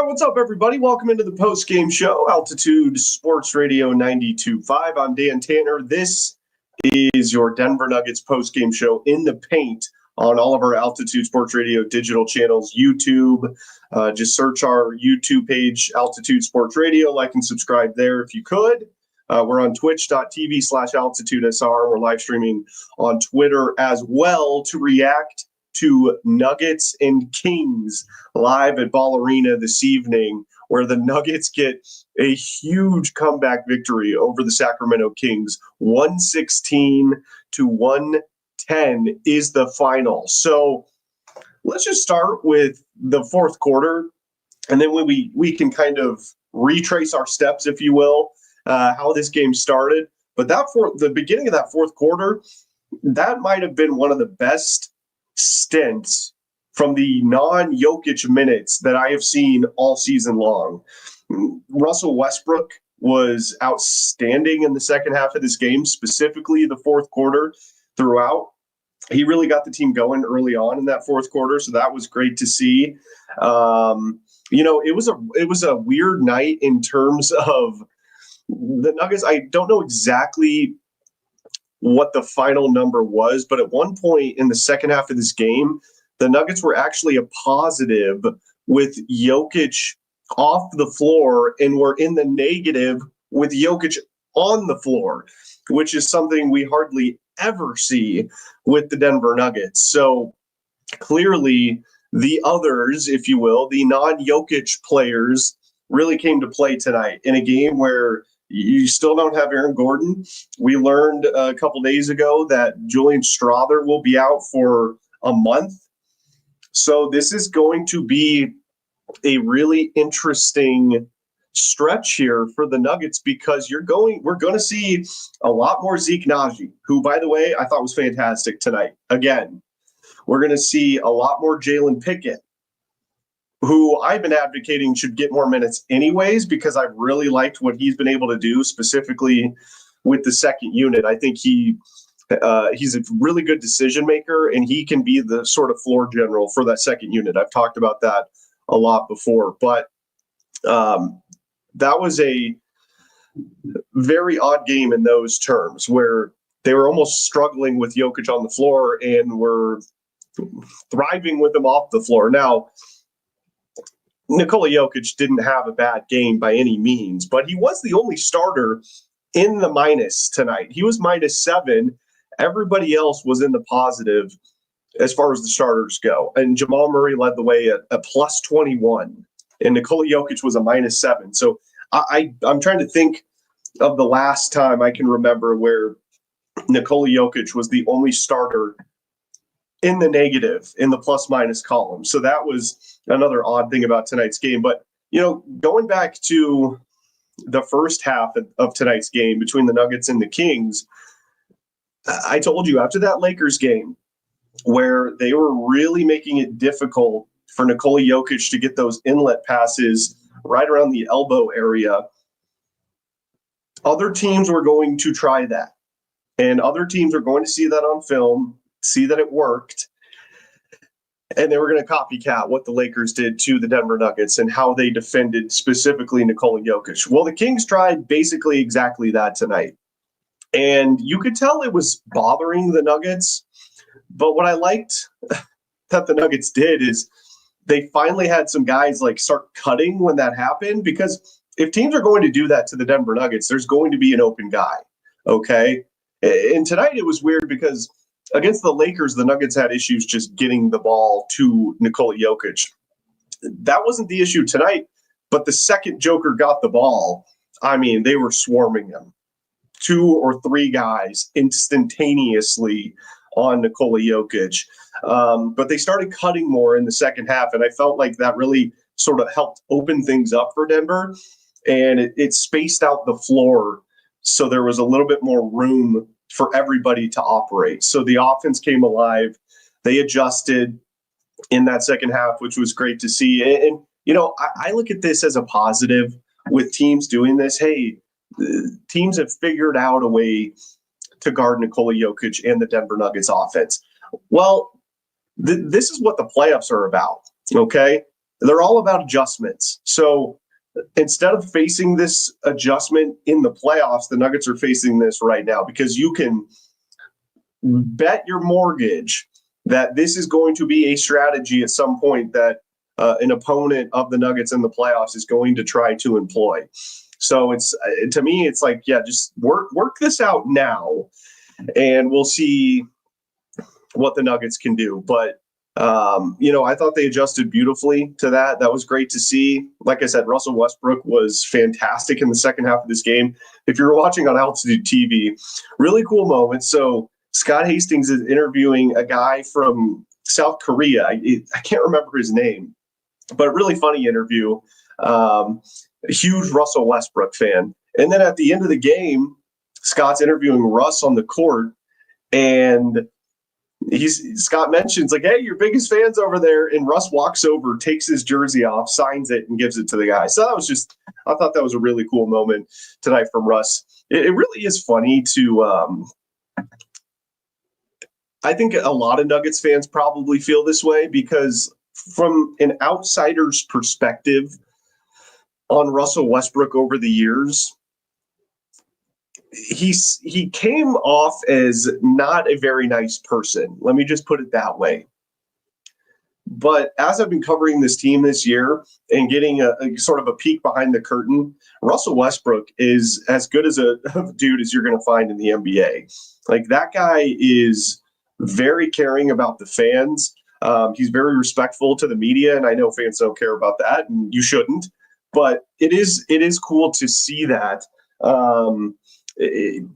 What's up, everybody? Welcome into the postgame show, Altitude Sports Radio 92.5. I'm Dan Tanner. This is your Denver Nuggets postgame show in the paint on all of our Altitude Sports Radio digital channels, YouTube. Just search our YouTube page, Altitude Sports Radio. Like and subscribe there if you could. We're on twitch.tv/AltitudeSR. We're live streaming on Twitter as well to react to Nuggets and Kings live at Ball Arena this evening, where the Nuggets get a huge comeback victory over the Sacramento Kings. 116-110 is the final. So let's just start with the fourth quarter, and then we can kind of retrace our steps, if you will, how this game started. But the beginning of that fourth quarter, that might have been one of the best stints from the non-Jokic minutes that I have seen all season long. Russell Westbrook was outstanding in the second half of this game, specifically the fourth quarter throughout. He really got the team going early on in that fourth quarter, so that was great to see. It was a weird night in terms of the Nuggets. I don't know exactly what the final number was, but at one point in the second half of this game, the Nuggets were actually a positive with Jokic off the floor and were in the negative with Jokic on the floor, which is something we hardly ever see with the Denver Nuggets. So clearly the others, if you will, the non-Jokic players really came to play tonight in a game where you still don't have Aaron Gordon. We learned a couple days ago that Julian Strawther will be out for a month. So this is going to be a really interesting stretch here for the Nuggets, because we're going to see a lot more Zeke Naji, who, by the way, I thought was fantastic tonight. Again, we're going to see a lot more Jalen Pickett, who I've been advocating should get more minutes anyways, because I've really liked what he's been able to do, specifically with the second unit. I think he's a really good decision maker, and he can be the sort of floor general for that second unit. I've talked about that a lot before, but that was a very odd game in those terms, where they were almost struggling with Jokic on the floor and were thriving with him off the floor. Now, Nikola Jokic didn't have a bad game by any means, but he was the only starter in the minus tonight. He was -7. Everybody else was in the positive as far as the starters go. And Jamal Murray led the way at a +21, and Nikola Jokic was a -7. So I'm trying to think of the last time I can remember where Nikola Jokic was the only starter in the negative in the plus-minus column. So that was another odd thing about tonight's game. But, going back to the first half of tonight's game between the Nuggets and the Kings, I told you after that Lakers game, where they were really making it difficult for Nikola Jokic to get those inlet passes right around the elbow area, other teams were going to try that. And other teams are going to see that on film, see that it worked, and they were going to copycat what the Lakers did to the Denver Nuggets and how they defended specifically Nikola Jokic. Well, the Kings tried basically exactly that tonight, and you could tell it was bothering the Nuggets. But what I liked that the Nuggets did is they finally had some guys start cutting when that happened, because if teams are going to do that to the Denver Nuggets, there's going to be an open guy, okay? And tonight it was weird because against the Lakers, the Nuggets had issues just getting the ball to Nikola Jokic. That wasn't the issue tonight, but the second Joker got the ball, they were swarming him. 2 or 3 guys instantaneously on Nikola Jokic. But they started cutting more in the second half, and I felt like that really sort of helped open things up for Denver, and it spaced out the floor so there was a little bit more room for everybody to operate. So the offense came alive. They adjusted in that second half, which was great to see. And I look at this as a positive with teams doing this. Hey, teams have figured out a way to guard Nikola Jokic and the Denver Nuggets offense. Well, this is what the playoffs are about, okay? they're all about adjustments. So instead of facing this adjustment in the playoffs, the Nuggets are facing this right now, because you can bet your mortgage that this is going to be a strategy at some point that an opponent of the Nuggets in the playoffs is going to try to employ. So it's, to me, it's like, yeah, just work this out now, and we'll see what the Nuggets can do. But I thought they adjusted beautifully to that. That was great to see. Like I said, Russell Westbrook was fantastic in the second half of this game. If you're watching on Altitude TV, really cool moment. So Scott Hastings is interviewing a guy from South Korea. I can't remember his name, but a really funny interview. A huge Russell Westbrook fan. And then at the end of the game, Scott's interviewing Russ on the court, and Scott mentions, like, hey, your biggest fans over there. And Russ walks over, takes his jersey off, signs it, and gives it to the guy. So that was just, I thought that was a really cool moment tonight from Russ. It really is funny to, I think a lot of Nuggets fans probably feel this way, because from an outsider's perspective on Russell Westbrook over the years, he came off as not a very nice person. Let me just put it that way. But as I've been covering this team this year and getting a sort of a peek behind the curtain, Russell Westbrook is as good as a dude as you're going to find in the NBA. Like, that guy is very caring about the fans. He's very respectful to the media, and I know fans don't care about that, and you shouldn't. But it is cool to see that.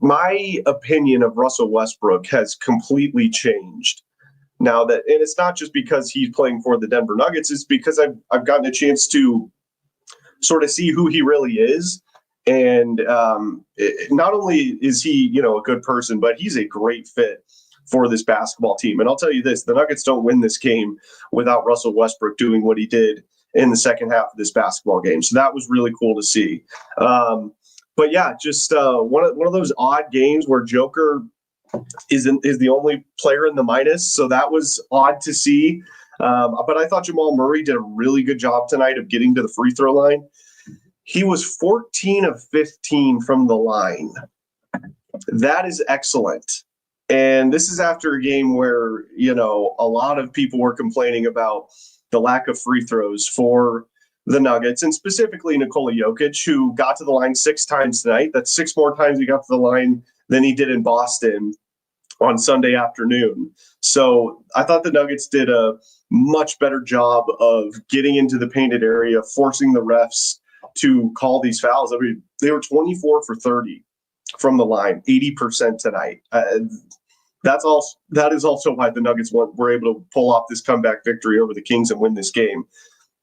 My opinion of Russell Westbrook has completely changed now, that, and it's not just because he's playing for the Denver Nuggets, it's because I've gotten a chance to sort of see who he really is. And not only is he, a good person, but he's a great fit for this basketball team. And I'll tell you this, the Nuggets don't win this game without Russell Westbrook doing what he did in the second half of this basketball game. So that was really cool to see. But yeah, just one of those odd games where Joker is the only player in the minus. So that was odd to see. But I thought Jamal Murray did a really good job tonight of getting to the free throw line. He was 14 of 15 from the line. That is excellent. And this is after a game where, a lot of people were complaining about the lack of free throws for the Nuggets, and specifically Nikola Jokic, who got to the line 6 times tonight. That's 6 more times he got to the line than he did in Boston on Sunday afternoon. So I thought the Nuggets did a much better job of getting into the painted area, forcing the refs to call these fouls. I mean, they were 24 for 30 from the line, 80% tonight. That is also why the Nuggets were able to pull off this comeback victory over the Kings and win this game.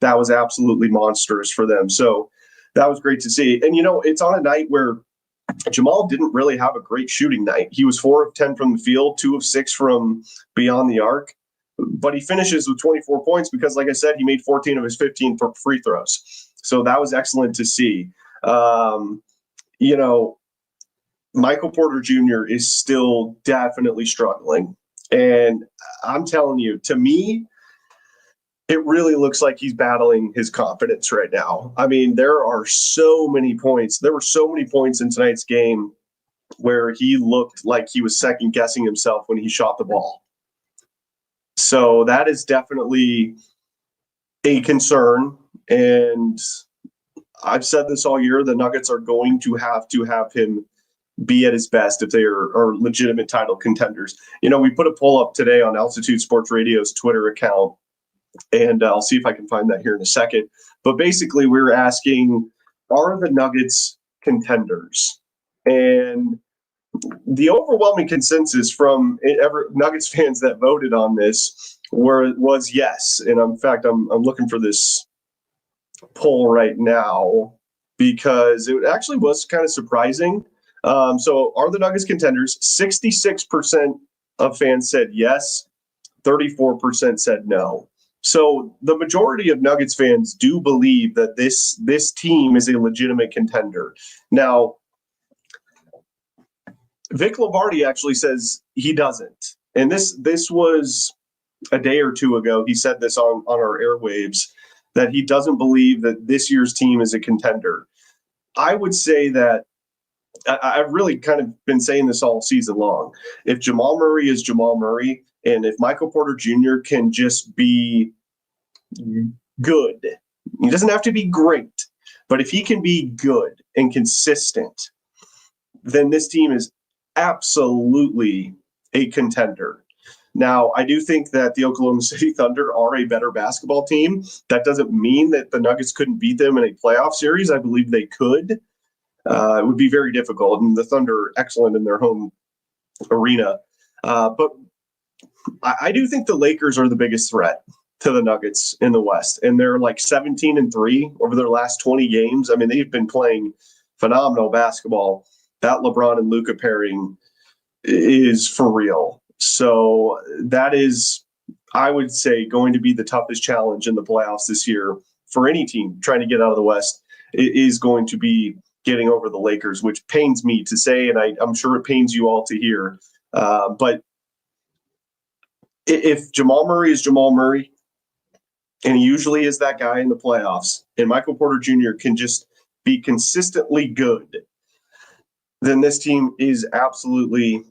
That was absolutely monstrous for them. So that was great to see. And, it's on a night where Jamal didn't really have a great shooting night. He was 4 of 10 from the field, 2 of 6 from beyond the arc. But he finishes with 24 points because, like I said, he made 14 of his 15 free throws. So that was excellent to see. Michael Porter Jr. is still definitely struggling. And I'm telling you, to me, it really looks like he's battling his confidence right now. I mean, there are so many points. There were so many points in tonight's game where he looked like he was second guessing himself when he shot the ball. So that is definitely a concern. And I've said this all year, the Nuggets are going to have him be at his best if they are legitimate title contenders. We put a poll up today on Altitude Sports Radio's Twitter account, and I'll see if I can find that here in a second. But basically, we were asking, are the Nuggets contenders? And the overwhelming consensus from Nuggets fans that voted on this was yes. And in fact, I'm looking for this poll right now because it actually was kind of surprising. So are the Nuggets contenders? 66% of fans said yes, 34% said no. So the majority of Nuggets fans do believe that this team is a legitimate contender. Now, Vic Lombardi actually says he doesn't. And this was a day or two ago. He said this on our airwaves that he doesn't believe that this year's team is a contender. I would say that I've really kind of been saying this all season long. If Jamal Murray is Jamal Murray, and if Michael Porter Jr. can just be good, he doesn't have to be great, but if he can be good and consistent, then this team is absolutely a contender. Now, I do think that the Oklahoma City Thunder are a better basketball team. That doesn't mean that the Nuggets couldn't beat them in a playoff series. I believe they could. It would be very difficult, and the Thunder are excellent in their home arena. But I do think the Lakers are the biggest threat to the Nuggets in the West, and they're like 17-3 over their last 20 games. I mean, they've been playing phenomenal basketball. That LeBron and Luka pairing is for real. So that is, I would say, going to be the toughest challenge in the playoffs this year for any team trying to get out of the West. It is going to be getting over the Lakers, which pains me to say, and I'm sure it pains you all to hear. But if Jamal Murray is Jamal Murray, and he usually is that guy in the playoffs, and Michael Porter Jr. can just be consistently good, then this team is absolutely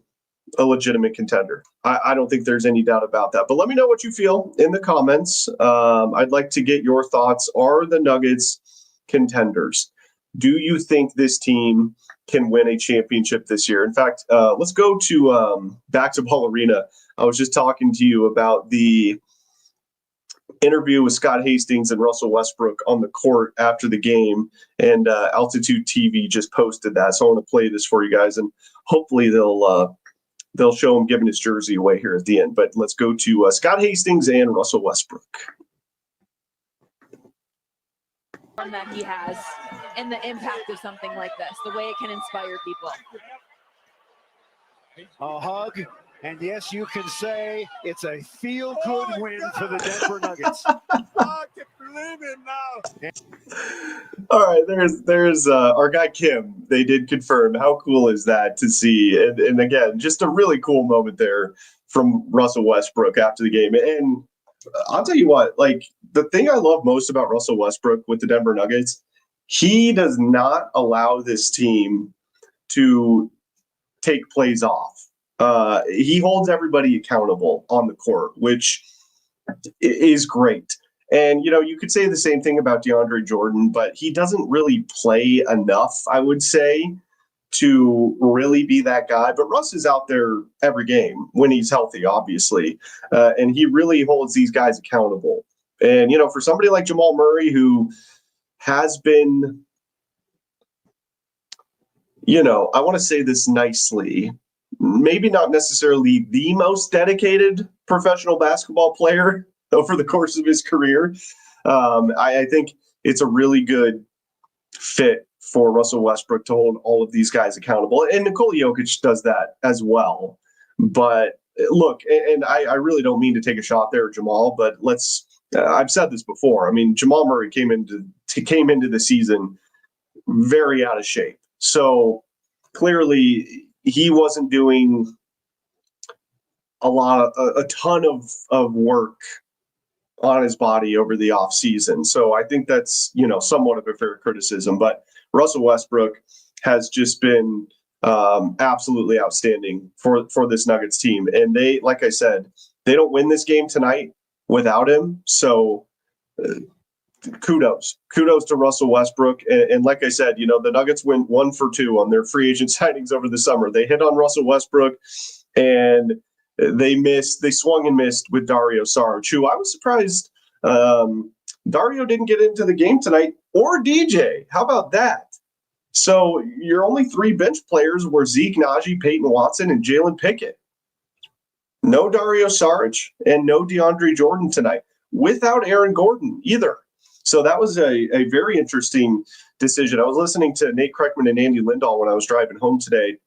a legitimate contender. I don't think there's any doubt about that. But let me know what you feel in the comments. I'd like to get your thoughts. Are the Nuggets contenders? Do you think this team can win a championship this year? In fact, let's go to back to Ball Arena. I was just talking to you about the interview with Scott Hastings and Russell Westbrook on the court after the game, and Altitude TV just posted that. So I want to play this for you guys, and hopefully they'll show him giving his jersey away here at the end. But let's go to Scott Hastings and Russell Westbrook. That he has and the impact of something like this, the way it can inspire people. A hug, and yes, you can say it's a feel-good win for the Denver Nuggets. I can believe it now. All right, there's our guy Kim. They did confirm. How cool is that to see? And again, just a really cool moment there from Russell Westbrook after the game. And I'll tell you what, like, the thing I love most about Russell Westbrook with the Denver Nuggets, he does not allow this team to take plays off. He holds everybody accountable on the court, which is great. And, you know, you could say the same thing about DeAndre Jordan, but he doesn't really play enough, I would say, to really be that guy. But Russ is out there every game when he's healthy, obviously. And he really holds these guys accountable. And, you know, for somebody like Jamal Murray, who has been, you know, I want to say this nicely, maybe not necessarily the most dedicated professional basketball player over the course of his career, I think it's a really good fit for Russell Westbrook to hold all of these guys accountable. And Nikola Jokic does that as well. But look, and I really don't mean to take a shot there at Jamal, but I've said this before. I mean, Jamal Murray came into the season very out of shape. So clearly he wasn't doing a ton of work on his body over the off season. So I think that's, you know, somewhat of a fair criticism, but Russell Westbrook has just been absolutely outstanding for this Nuggets team. And they, like I said, they don't win this game tonight without him. So kudos to Russell Westbrook. And like I said, you know, the Nuggets went 1 for 2 on their free agent signings over the summer. They hit on Russell Westbrook, and they swung and missed with Dario Saric, who I was surprised Dario didn't get into the game tonight, or DJ. How about that? So your only 3 bench players were Zeke, Najee, Peyton Watson, and Jalen Pickett. No Dario Saric and no DeAndre Jordan tonight, without Aaron Gordon either. So that was a very interesting decision. I was listening to Nate Kreckman and Andy Lindahl when I was driving home today,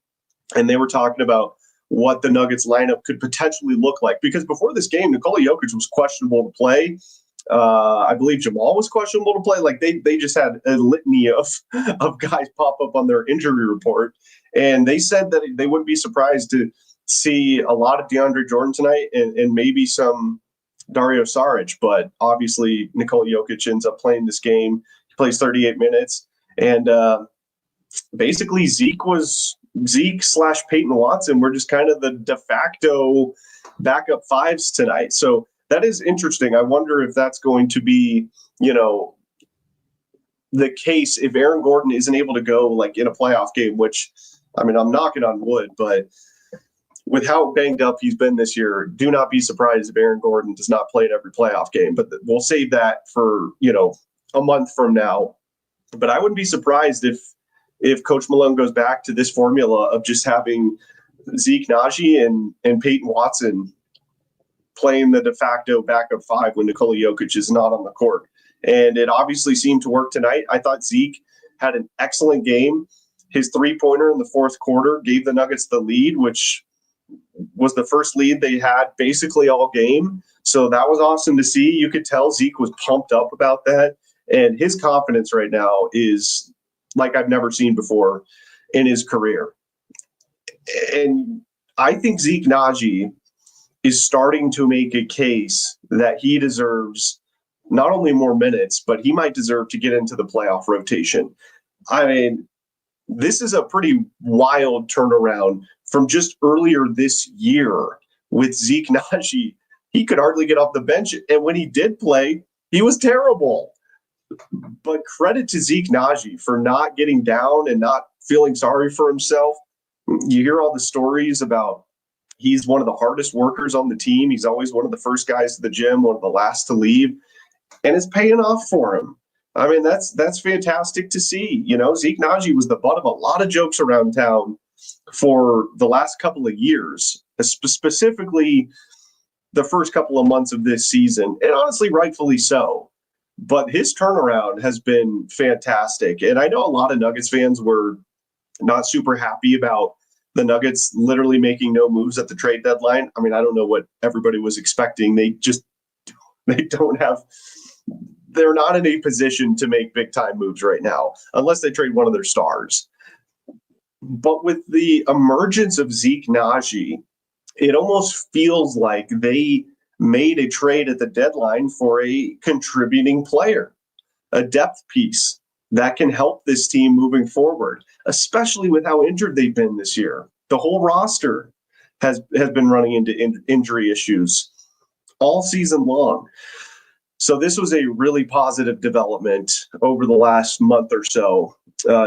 and they were talking about what the Nuggets lineup could potentially look like. Because before this game, Nikola Jokic was questionable to play. I believe Jamal was questionable to play. Like they just had a litany of guys pop up on their injury report. And they said that they wouldn't be surprised to see a lot of DeAndre Jordan tonight and maybe some Dario Saric, but obviously Nikola Jokic ends up playing this game. He plays 38 minutes, and basically Zeke / Peyton Watson were just kind of the de facto backup fives tonight. So that is interesting. I wonder if that's going to be, the case if Aaron Gordon isn't able to go like in a playoff game, which, I mean, I'm knocking on wood, but with how banged up he's been this year, do not be surprised if Aaron Gordon does not play in every playoff game. But we'll save that for, a month from now. But I wouldn't be surprised if Coach Malone goes back to this formula of just having Zeke Najee and Peyton Watson playing the de facto backup five when Nikola Jokic is not on the court. And it obviously seemed to work tonight. I thought Zeke had an excellent game. His three-pointer in the fourth quarter gave the Nuggets the lead, which was the first lead they had basically all game. So that was awesome to see. You could tell Zeke was pumped up about that. And his confidence right now is like I've never seen before in his career. And I think Zeke Najee is starting to make a case that he deserves not only more minutes, but he might deserve to get into the playoff rotation. I mean, this is a pretty wild turnaround from just earlier this year with Zeke Najee. He could hardly get off the bench. And when he did play, he was terrible. But credit to Zeke Najee for not getting down and not feeling sorry for himself. You hear all the stories about he's one of the hardest workers on the team. He's always one of the first guys to the gym, one of the last to leave. And it's paying off for him. I mean, that's fantastic to see. Zeke Najee was the butt of a lot of jokes around town for the last couple of years, specifically the first couple of months of this season, and honestly, rightfully so. But his turnaround has been fantastic. And I know a lot of Nuggets fans were not super happy about the Nuggets literally making no moves at the trade deadline. I mean, I don't know what everybody was expecting. They're not in a position to make big time moves right now, unless they trade one of their stars. But with the emergence of Zeke Najee, it almost feels like they made a trade at the deadline for a contributing player, a depth piece that can help this team moving forward, especially with how injured they've been this year. The whole roster has been running into injury issues all season long. So this was a really positive development over the last month or so.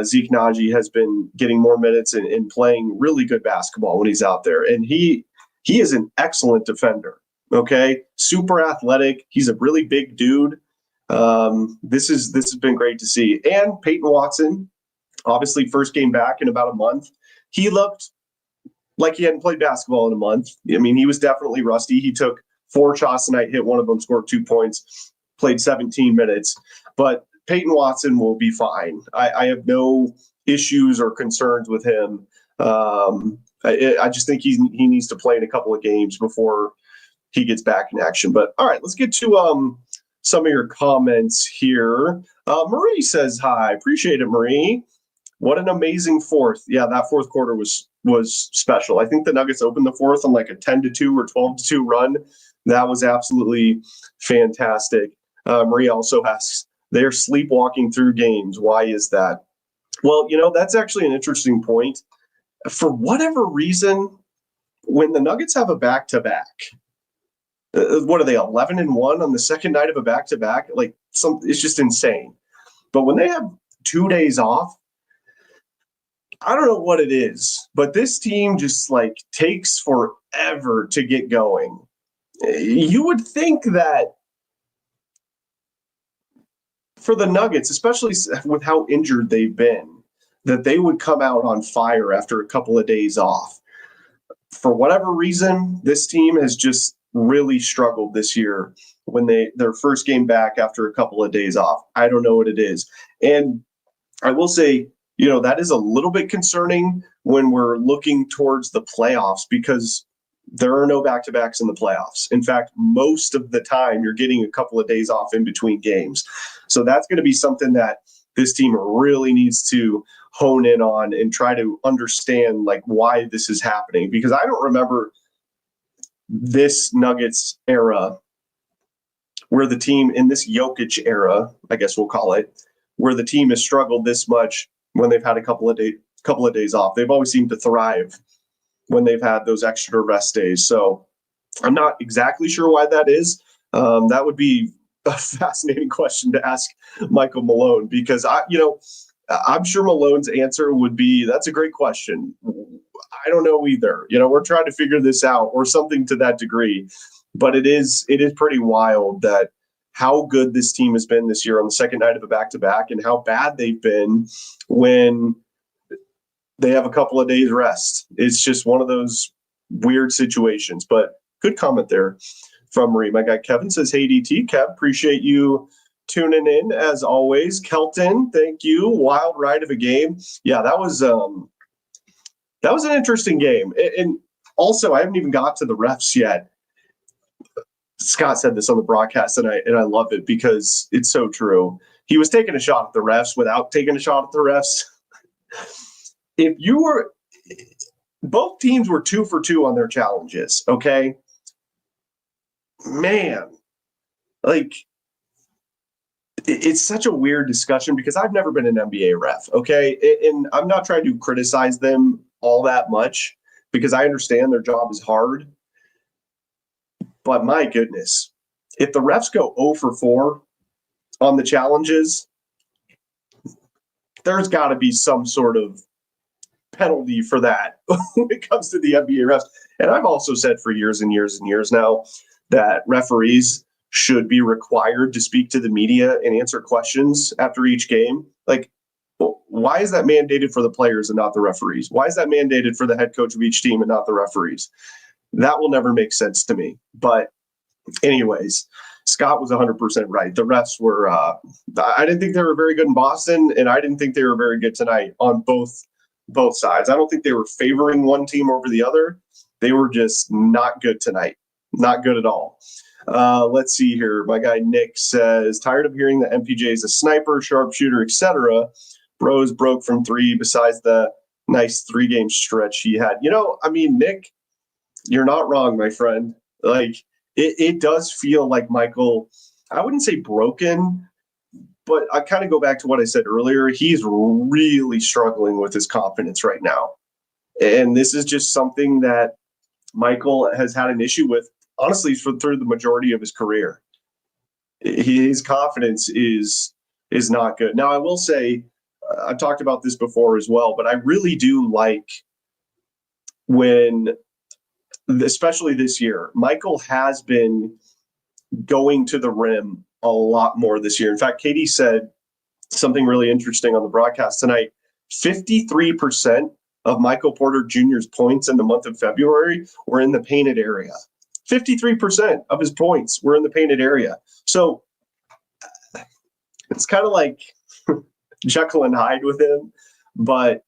Zeke Najee has been getting more minutes and playing really good basketball when he's out there. And he is an excellent defender, okay? Super athletic. He's a really big dude. This has been great to see. And Peyton Watson, obviously first game back in about a month. He looked like he hadn't played basketball in a month. I mean, he was definitely rusty. He took 4 shots tonight, hit one of them, scored 2 points, played 17 minutes. But Peyton Watson will be fine. I have no issues or concerns with him. I just think he needs to play in a couple of games before he gets back in action. But all right, let's get to some of your comments here. Marie says hi. Appreciate it, Marie. What an amazing fourth. Yeah, that fourth quarter was special. I think the Nuggets opened the fourth on like a 10-2 or 12-2 run. That was absolutely fantastic. Marie also asks, they're sleepwalking through games. Why is that? Well, that's actually an interesting point. For whatever reason, when the Nuggets have a back-to-back, what are they, 11-1 on the second night of a back-to-back? It's just insane. But when they have 2 days off, I don't know what it is, but this team just takes forever to get going. You would think that for the Nuggets, especially with how injured they've been, that they would come out on fire after a couple of days off. For whatever reason, this team has just really struggled this year when their first game back after a couple of days off. I don't know what it is. And I will say, that is a little bit concerning when we're looking towards the playoffs, because there are no back-to-backs in the playoffs. In fact, most of the time you're getting a couple of days off in between games. So that's going to be something that this team really needs to hone in on and try to understand why this is happening, because I don't remember this Nuggets era where the team in this Jokic era, I guess we'll call it, where the team has struggled this much when they've had a couple of days off. They've always seemed to thrive when they've had those extra rest days. So I'm not exactly sure why that is. That would be a fascinating question to ask Michael Malone, because I'm sure Malone's answer would be, that's a great question. I don't know either. We're trying to figure this out, or something to that degree. But it is pretty wild that how good this team has been this year on the second night of a back-to-back, and how bad they've been when they have a couple of days rest. It's just one of those weird situations. But good comment there from Marie. My guy Kevin says, hey, DT. Kev, appreciate you tuning in as always. Kelton, thank you. Wild ride of a game. Yeah, that was an interesting game. And also, I haven't even got to the refs yet. Scott said this on the broadcast, and I love it because it's so true. He was taking a shot at the refs without taking a shot at the refs. Both teams were 2 for 2 on their challenges, okay? Man, it's such a weird discussion because I've never been an NBA ref, okay? And I'm not trying to criticize them all that much because I understand their job is hard. But my goodness, if the refs go 0 for 4 on the challenges, there's got to be some sort of penalty for that when it comes to the NBA refs. And I've also said for years and years and years now that referees should be required to speak to the media and answer questions after each game. Like, why is that mandated for the players and not the referees? Why is that mandated for the head coach of each team and not the referees? That will never make sense to me. But anyways, Scott was 100% right. The refs were, I didn't think they were very good in Boston, and I didn't think they were very good tonight on both sides. I don't think they were favoring one team over the other. They were just not good tonight. Not good at all. Let's see here. My guy Nick says, tired of hearing that MPJ is a sniper, sharpshooter, etc. Bros broke from 3 besides the nice 3-game stretch he had. Nick, you're not wrong, my friend. Like, it does feel like Michael, I wouldn't say broken, but I kind of go back to what I said earlier. He's really struggling with his confidence right now. And this is just something that Michael has had an issue with, honestly, through the majority of his career. His confidence is not good. Now, I will say, I've talked about this before as well, but I really do like when, especially this year, Michael has been going to the rim a lot more this year. In fact, Katie said something really interesting on the broadcast tonight. 53% of Michael Porter Jr.'s points in the month of February were in the painted area. 53% of his points were in the painted area. So it's kind of like Jekyll and Hyde with him. But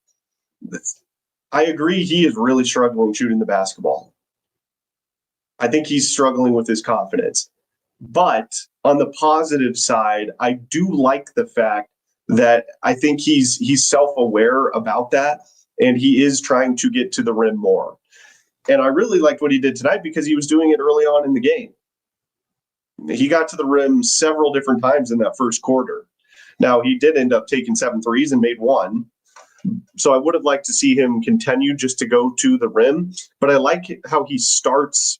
I agree, he is really struggling shooting the basketball. I think he's struggling with his confidence. But on the positive side, I do like the fact that I think he's self-aware about that, and he is trying to get to the rim more. And I really liked what he did tonight because he was doing it early on in the game. He got to the rim several different times in that first quarter. Now, he did end up taking 7 threes and made 1. So I would have liked to see him continue just to go to the rim. But I like how he starts.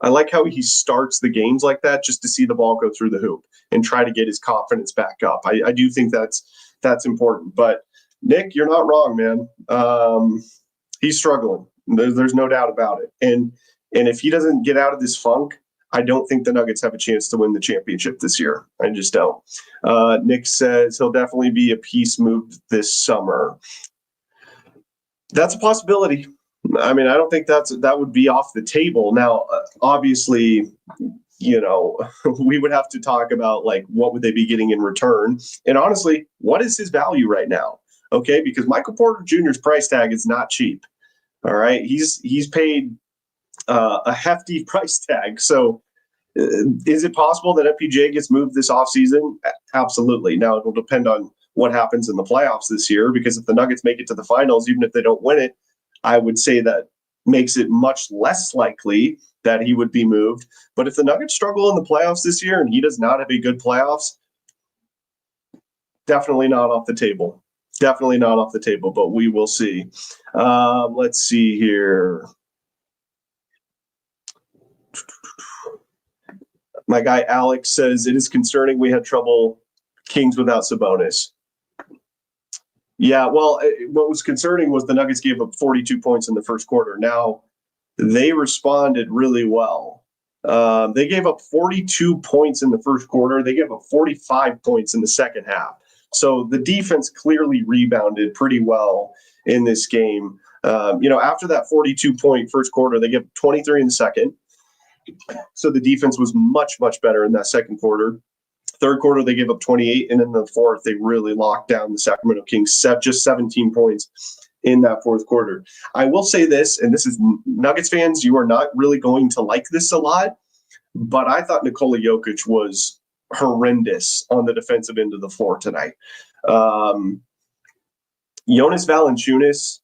I like how he starts the games like that, just to see the ball go through the hoop and try to get his confidence back up. I do think that's important. But Nick, you're not wrong, man. He's struggling. There's no doubt about it. And if he doesn't get out of this funk, I don't think the Nuggets have a chance to win the championship this year. I just don't. Nick says he'll definitely be a piece moved this summer. That's a possibility. I mean, I don't think that would be off the table. Now, obviously, we would have to talk about, like, what would they be getting in return? And honestly, what is his value right now? Okay, because Michael Porter Jr.'s price tag is not cheap. All right, he's paid a hefty price tag. So is it possible that MPJ gets moved this offseason? Absolutely. Now, it will depend on what happens in the playoffs this year, because if the Nuggets make it to the finals, even if they don't win it, I would say that makes it much less likely that he would be moved. But if the Nuggets struggle in the playoffs this year and he does not have a good playoffs, definitely not off the table. Definitely not off the table, but we will see. Let's see here. My guy Alex says it is concerning we had trouble Kings without Sabonis. Yeah, well, what was concerning was the Nuggets gave up 42 points in the first quarter. Now, they responded really well. They gave up 42 points in the first quarter. They gave up 45 points in the second half. So the defense clearly rebounded pretty well in this game. After that 42-point first quarter, they gave 23 in the second. So the defense was much, much better in that second quarter. Third quarter, they gave up 28, and in the fourth, they really locked down the Sacramento Kings, just 17 points in that fourth quarter. I will say this, and this is Nuggets fans, you are not really going to like this a lot, but I thought Nikola Jokic was horrendous on the defensive end of the floor tonight. Jonas Valanciunas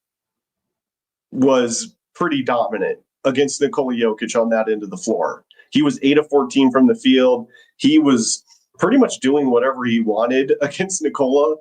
was pretty dominant against Nikola Jokic on that end of the floor. He was 8 of 14 from the field. He was pretty much doing whatever he wanted against Nikola.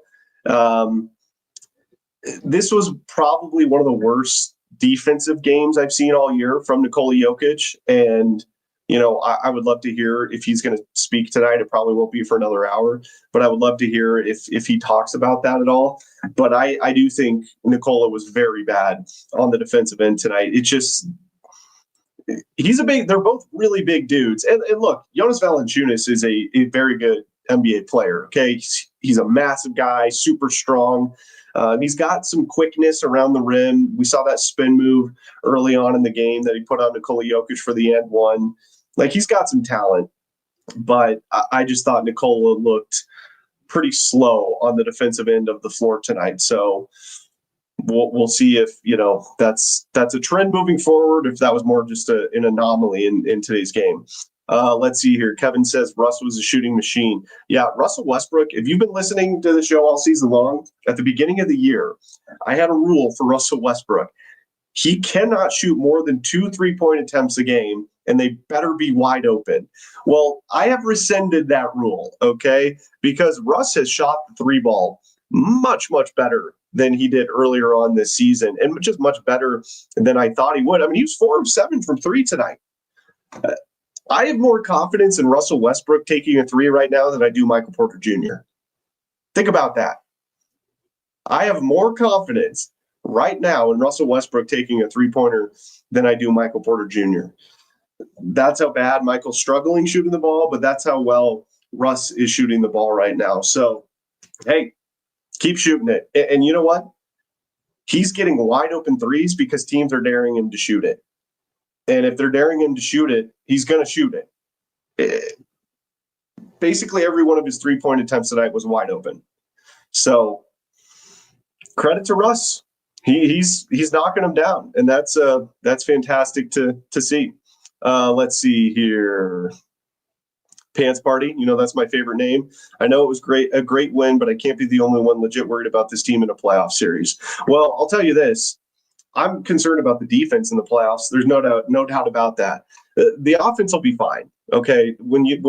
This was probably one of the worst defensive games I've seen all year from Nikola Jokic. And, I would love to hear if he's going to speak tonight. It probably won't be for another hour, but I would love to hear if he talks about that at all. But I do think Nikola was very bad on the defensive end tonight. They're both really big dudes. And look, Jonas Valanciunas is a very good NBA player. Okay. He's a massive guy, super strong. He's got some quickness around the rim. We saw that spin move early on in the game that he put on Nikola Jokic for the and one. Like, he's got some talent, but I just thought Nikola looked pretty slow on the defensive end of the floor tonight. So we'll see if, that's a trend moving forward, if that was more just an anomaly in today's game. Let's see here. Kevin says Russ was a shooting machine. Yeah, Russell Westbrook, if you've been listening to the show all season long, at the beginning of the year, I had a rule for Russell Westbrook. He cannot shoot more than 2 3-point attempts a game, and they better be wide open. Well, I have rescinded that rule, okay? Because Russ has shot the 3-ball much, much better than he did earlier on this season, and just much better than I thought he would. I mean, he was 4 of 7 from 3 tonight. I have more confidence in Russell Westbrook taking a 3 right now than I do Michael Porter Jr. Think about that. I have more confidence right now in Russell Westbrook taking a 3-pointer than I do Michael Porter Jr. That's how bad Michael's struggling shooting the ball, but that's how well Russ is shooting the ball right now. So, hey, keep shooting it. And you know what? He's getting wide open threes because teams are daring him to shoot it. And if they're daring him to shoot it, he's going to shoot it. Basically, every one of his 3-point attempts tonight was wide open. So, credit to Russ. He's knocking them down, and that's fantastic to see. Let's see here. Pants Party, that's my favorite name. I know it was a great win, but I can't be the only one legit worried about this team in a playoff series. Well, I'll tell you this. I'm concerned about the defense in the playoffs. There's no doubt about that. The offense will be fine. Okay, when you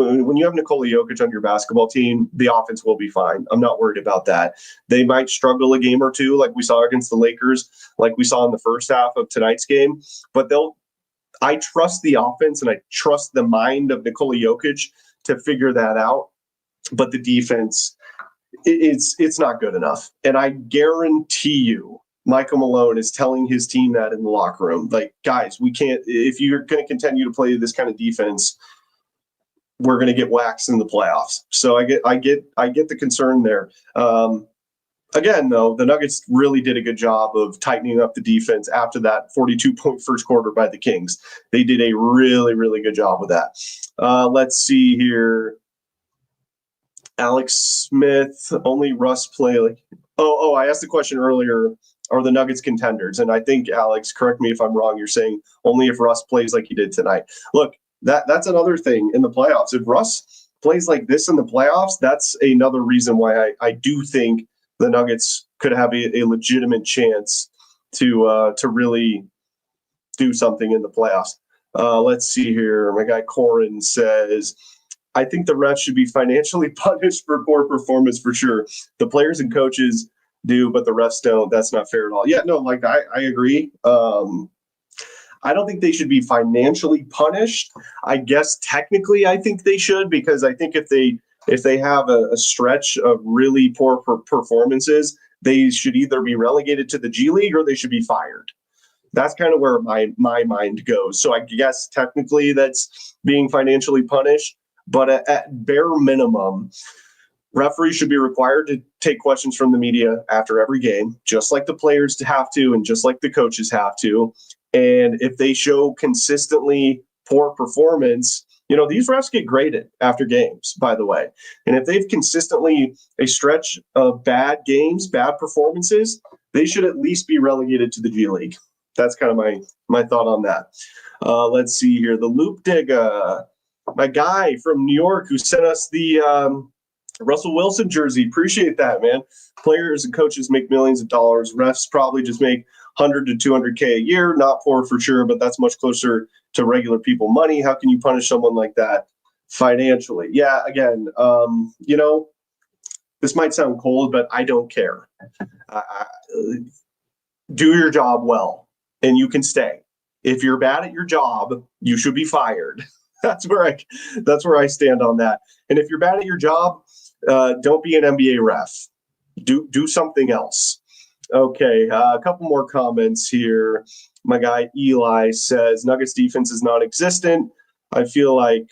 have Nikola Jokic on your basketball team, the offense will be fine. I'm not worried about that. They might struggle a game or two, like we saw against the Lakers, like we saw in the first half of tonight's game. But I trust the offense and I trust the mind of Nikola Jokic to figure that out. But the defense, it's not good enough, and I guarantee you, Michael Malone is telling his team that in the locker room. Like, guys, we can't. If you're going to continue to play this kind of defense, we're going to get waxed in the playoffs. So I get the concern there. Again, though, the Nuggets really did a good job of tightening up the defense after that 42-point first quarter by the Kings. They did a really, really good job with that. Let's see here. Alex Smith, only Russ play like. Oh, I asked the question earlier. Are the Nuggets contenders? And I think, Alex, correct me if I'm wrong, you're saying only if Russ plays like he did tonight. Look, that's another thing in the playoffs. If Russ plays like this in the playoffs, that's another reason why I do think the Nuggets could have a legitimate chance to really do something in the playoffs. Let's see here. My guy Corin says, I think the refs should be financially punished for poor performance for sure. The players and coaches do, but the refs don't. That's not fair at all. Yeah, no, like I agree. I don't think they should be financially punished. I guess technically I think they should, because I think if they have a stretch of really poor performances, they should either be relegated to the G League or they should be fired. That's kind of where my mind goes. So I guess technically that's being financially punished, but at bare minimum, referees should be required to take questions from the media after every game, just like the players have to and just like the coaches have to. And if they show consistently poor performance, these refs get graded after games, by the way. And if they've consistently a stretch of bad games, bad performances, they should at least be relegated to the G League. That's kind of my thought on that. Let's see here. The Loop Dig, my guy from New York who sent us the Russell Wilson jersey. Appreciate that, man. Players and coaches make millions of dollars. Refs probably just make 100 to 200K a year. Not poor for sure, but that's much closer to regular people money. How can you punish someone like that financially? Yeah, again, this might sound cold, but I don't care. Do your job well, and you can stay. If you're bad at your job, you should be fired. That's where I stand on that. And if you're bad at your job, don't be an NBA ref. Do something else. Okay, a couple more comments here. My guy Eli says Nuggets defense is non-existent. I feel like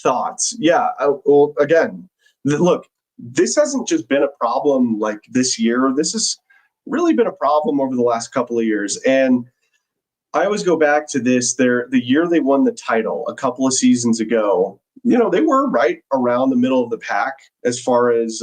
thoughts. Yeah, well, again, look, this hasn't just been a problem like this year. This has really been a problem over the last couple of years. And I always go back to this. The year they won the title a couple of seasons ago, they were right around the middle of the pack as far as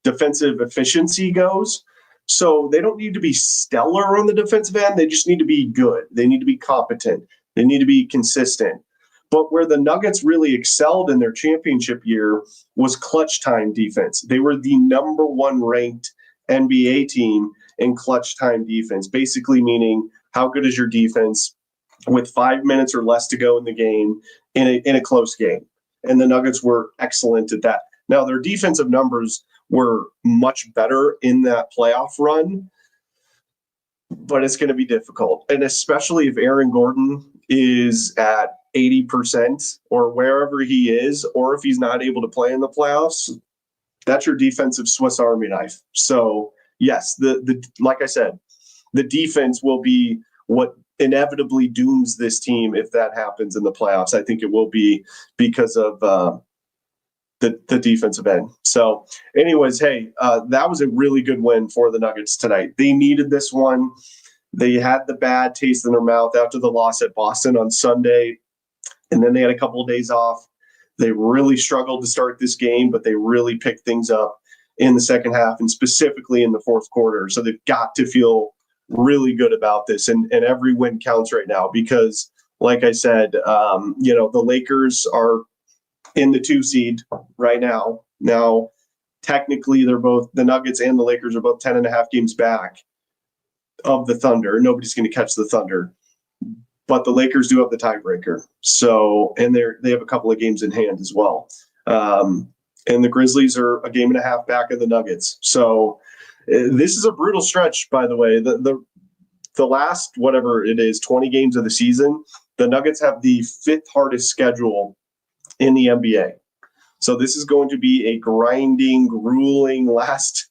defensive efficiency goes. So they don't need to be stellar on the defensive end. They just need to be good. They need to be competent. They need to be consistent. But where the Nuggets really excelled in their championship year was clutch time defense. They were the number one ranked NBA team in clutch time defense, basically meaning how good is your defense with 5 minutes or less to go in the game in a close game. And the Nuggets were excellent at that. Now, their defensive numbers were much better in that playoff run, but it's going to be difficult. And especially if Aaron Gordon is at 80% or wherever he is, or if he's not able to play in the playoffs, that's your defensive Swiss Army knife. So yes, the like I said, the defense will be what inevitably dooms this team if that happens in the playoffs. I think it will be because of the defensive end. So anyways, hey, that was a really good win for the Nuggets tonight. They needed this one. They had the bad taste in their mouth after the loss at Boston on Sunday, and then they had a couple of days off. They really struggled to start this game, but they really picked things up in the second half and specifically in the fourth quarter. So they've got to feel really good about this, and every win counts right now because, like I said, the Lakers are in the 2 seed right now. Now, technically, they're both the Nuggets and the Lakers are both 10.5 games back of the Thunder. Nobody's going to catch the Thunder, but the Lakers do have the tiebreaker. So, and they have a couple of games in hand as well. And the Grizzlies are a game and a half back of the Nuggets. So this is a brutal stretch, by the way. The last, whatever it is, 20 games of the season, the Nuggets have the 5th hardest schedule in the NBA. So this is going to be a grinding, grueling last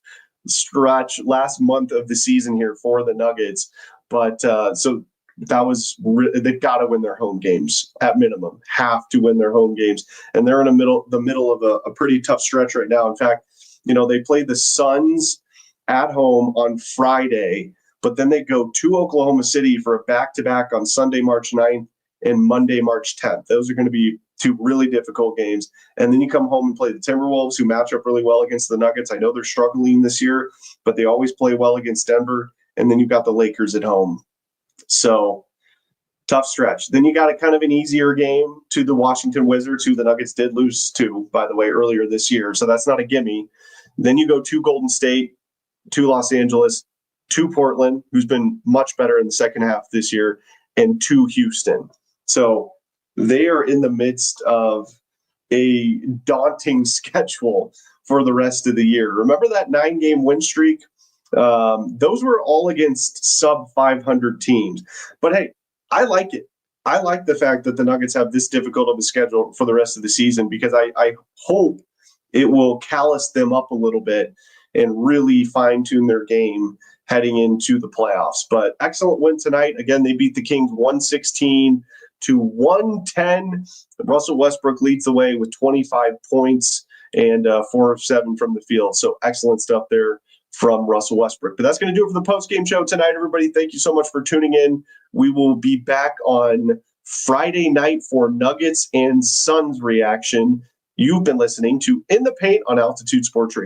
stretch, last month of the season here for the Nuggets. But so that was they've got to win their home games at minimum, have to win their home games, and they're in the middle of a pretty tough stretch right now. In fact, they play the Suns at home on Friday, but then they go to Oklahoma City for a back-to-back on Sunday, March 9th and Monday, March 10th. Those are going to be 2 really difficult games. And then you come home and play the Timberwolves, who match up really well against the Nuggets. I know they're struggling this year, but they always play well against Denver. And then you've got the Lakers at home. So tough stretch. Then you got a kind of an easier game to the Washington Wizards, who the Nuggets did lose to, by the way, earlier this year. So that's not a gimme. Then you go to Golden State, to Los Angeles, to Portland, who's been much better in the second half this year, and to Houston. So they are in the midst of a daunting schedule for the rest of the year. Remember that 9-game win streak? Those were all against sub 500 teams. But hey, I like it. I like the fact that the Nuggets have this difficult of a schedule for the rest of the season, because I hope it will callous them up a little bit and really fine-tune their game heading into the playoffs. But excellent win tonight. Again, they beat the Kings 116 to 110. Russell Westbrook leads the way with 25 points and 4 of 7 from the field. So excellent stuff there from Russell Westbrook. But that's going to do it for the post-game show tonight, everybody. Thank you so much for tuning in. We will be back on Friday night for Nuggets and Suns reaction. You've been listening to In the Paint on Altitude Sports Radio.